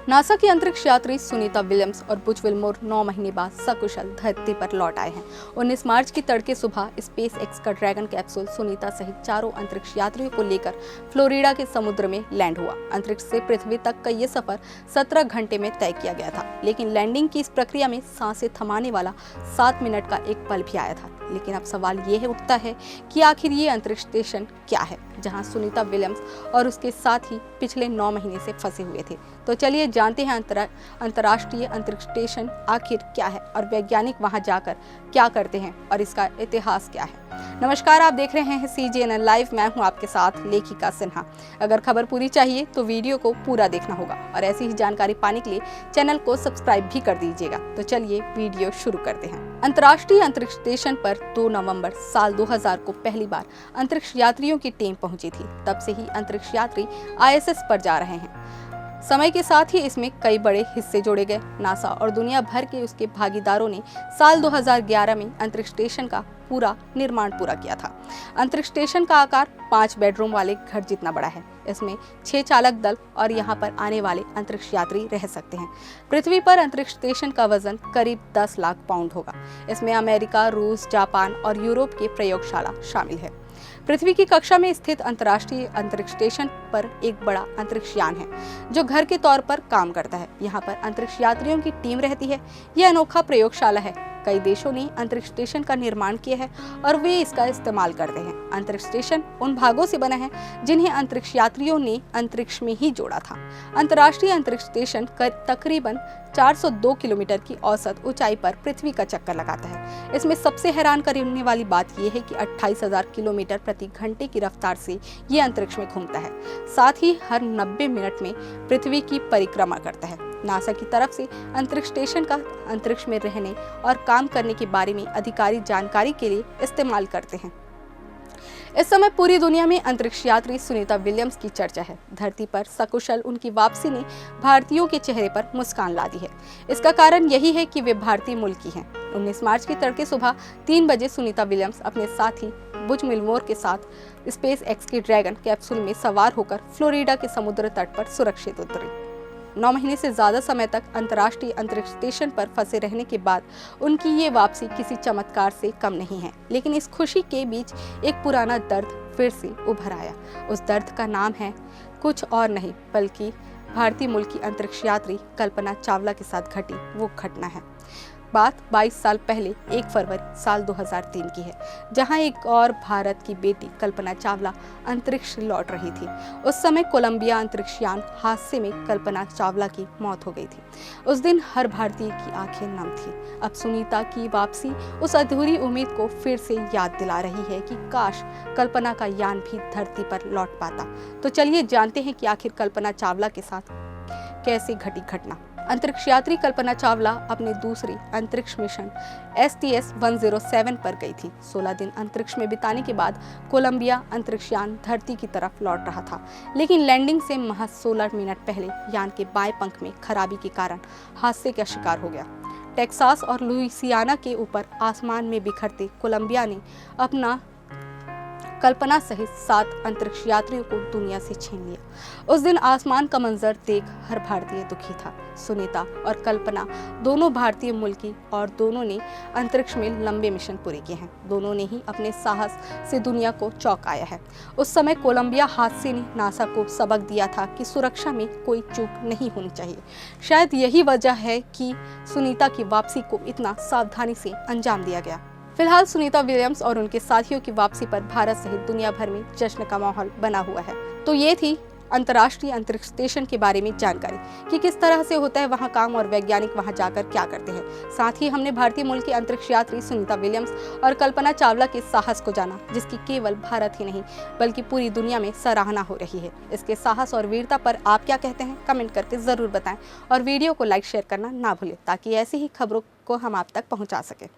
NASA की अंतरिक्ष यात्री सुनीता विलियम्स और बुच विल्मोर 9 महीने बाद सकुशल धरती पर लौट आए हैं। 19 मार्च की तड़के सुबह स्पेस एक्स का ड्रैगन कैप्सूल सुनीता सहित 4 अंतरिक्ष यात्रियों को लेकर फ्लोरिडा के समुद्र में लैंड हुआ। अंतरिक्ष से पृथ्वी तक का ये सफर 17 घंटे में तय किया गया था, लेकिन लैंडिंग की इस प्रक्रिया में सांसें थमाने वाला 7 मिनट का एक पल भी आया था। लेकिन अब सवाल ये उठता है कि आखिर ये अंतरिक्ष स्टेशन क्या है, जहां सुनीता विलियम्स और उसके साथ ही पिछले 9 महीने से फंसे हुए थे। तो चलिए जानते हैं अंतर्राष्ट्रीय अंतरिक्ष स्टेशन आखिर क्या है और वैज्ञानिक वहां जाकर क्या करते हैं और इसका इतिहास क्या है। नमस्कार, आप देख रहे हैं CGNN लाइव। मैं हूं आपके साथ लेखिका सिन्हा। अगर खबर पूरी चाहिए तो वीडियो को पूरा देखना होगा और ऐसी ही जानकारी पाने के लिए चैनल को सब्सक्राइब भी कर दीजिएगा। तो चलिए वीडियो शुरू करते हैं। अंतर्राष्ट्रीय अंतरिक्ष स्टेशन पर 2 नवंबर साल 2000 को पहली बार अंतरिक्ष यात्रियों की टीम पहुंची थी। तब से ही अंतरिक्ष यात्री ISS पर जा रहे हैं। समय के साथ ही इसमें कई बड़े हिस्से जोड़े गए। नासा और दुनिया भर के उसके भागीदारों ने साल 2011 में अंतरिक्ष स्टेशन का निर्माण पूरा किया था। अंतरिक्ष स्टेशन का आकार 5 बेडरूम वाले घर जितना बड़ा है। इसमें 6 चालक दल और यहाँ पर आने वाले अंतरिक्ष यात्री रह सकते हैं। पृथ्वी पर अंतरिक्ष स्टेशन का वजन करीब 10 लाख पाउंड होगा। इसमें अमेरिका, रूस, जापान और यूरोप की प्रयोगशाला शामिल है। पृथ्वी की कक्षा में स्थित अंतर्राष्ट्रीय अंतरिक्ष स्टेशन पर एक बड़ा अंतरिक्ष यान है जो घर के तौर पर काम करता है। यहाँ पर अंतरिक्ष यात्रियों की टीम रहती है। यह अनोखा प्रयोगशाला है। कई देशों ने अंतरिक्ष स्टेशन का निर्माण किया है और वे इसका इस्तेमाल करते हैं। अंतरिक्ष स्टेशन उन भागों से बना है जिन्हें अंतरिक्ष यात्रियों ने अंतरिक्ष में ही जोड़ा था। अंतर्राष्ट्रीय अंतरिक्ष स्टेशन तकरीबन 402 किलोमीटर की औसत ऊंचाई पर पृथ्वी का चक्कर लगाता है। इसमें सबसे हैरान करने वाली बात यह है कि 28,000 किलोमीटर प्रति घंटे की रफ्तार से ये अंतरिक्ष में घूमता है। साथ ही हर 90 मिनट में पृथ्वी की परिक्रमा करता है। नासा की तरफ से अंतरिक्ष स्टेशन का अंतरिक्ष में रहने और काम करने के बारे में अधिकारी जानकारी के लिए इस्तेमाल करते हैं। इस समय पूरी दुनिया में अंतरिक्ष यात्री सुनीता विलियम्स की चर्चा है। धरती पर सकुशल उनकी वापसी ने भारतीयों के चेहरे पर मुस्कान ला दी है। इसका कारण यही है कि वे भारतीय मूल की हैं। 19 मार्च की तड़के सुबह 3 बजे सुनीता विलियम्स अपने साथी बुच विल्मोर के साथ स्पेस एक्स के ड्रैगन कैप्सूल में सवार होकर फ्लोरिडा के समुद्र तट पर सुरक्षित उतरी। 9 महीने से ज्यादा समय तक अंतर्राष्ट्रीय अंतरिक्ष स्टेशन पर फंसे रहने के बाद उनकी ये वापसी किसी चमत्कार से कम नहीं है। लेकिन इस खुशी के बीच एक पुराना दर्द फिर से उभर आया। उस दर्द का नाम है कुछ और नहीं बल्कि भारतीय मूल की अंतरिक्ष यात्री कल्पना चावला के साथ घटी वो घटना है। बात 22 साल पहले 1 फरवरी साल 2003 की है, जहां एक और भारत की बेटी कल्पना चावला अंतरिक्ष लौट रही थी। उस समय कोलंबिया अंतरिक्ष यान हादसे में कल्पना चावला की मौत हो गई थी। उस दिन हर भारतीय की आंखें नम थी। अब सुनीता की वापसी उस अधूरी उम्मीद को फिर से याद दिला रही है कि काश कल्पना का यान भी धरती पर लौट पाता। तो चलिए जानते हैं कि आखिर कल्पना चावला के साथ कैसे घटी घटना। अंतरिक्ष यात्री कल्पना चावला अपने दूसरी अंतरिक्ष मिशन STS-107 पर गई थी। 16 दिन अंतरिक्ष में बिताने के बाद कोलंबिया अंतरिक्ष यान धरती की तरफ लौट रहा था, लेकिन लैंडिंग से महज 16 मिनट पहले यान के बाएं पंख में खराबी के कारण हादसे का शिकार हो गया। टेक्सास और लुइसियाना के ऊपर आसमान में बिखरते कोलंबिया ने अपना कल्पना सहित 7 अंतरिक्ष यात्रियों को दुनिया से छीन लिया। उस दिन आसमान का मंजर देख हर भारतीय दुखी था। सुनीता और कल्पना दोनों भारतीय मूल की और दोनों ने अंतरिक्ष में लंबे मिशन पूरे किए हैं। दोनों ने ही अपने साहस से दुनिया को चौंकाया है। उस समय कोलंबिया हादसे ने नासा को सबक दिया था कि सुरक्षा में कोई चूक नहीं होनी चाहिए। शायद यही वजह है कि सुनीता की वापसी को इतना सावधानी से अंजाम दिया गया। फिलहाल सुनीता विलियम्स और उनके साथियों की वापसी पर भारत सहित दुनिया भर में जश्न का माहौल बना हुआ है। तो ये थी अंतर्राष्ट्रीय अंतरिक्ष स्टेशन के बारे में जानकारी कि किस तरह से होता है वहाँ काम और वैज्ञानिक वहाँ जाकर क्या करते हैं। साथ ही हमने भारतीय मूल की अंतरिक्ष यात्री सुनीता विलियम्स और कल्पना चावला के साहस को जाना, जिसकी केवल भारत ही नहीं बल्कि पूरी दुनिया में सराहना हो रही है। इसके साहस और वीरता पर आप क्या कहते हैं, कमेंट करके जरूर बताएं और वीडियो को लाइक शेयर करना ना भूलें ताकि ऐसी ही खबरों को हम आप तक पहुँचा सकें।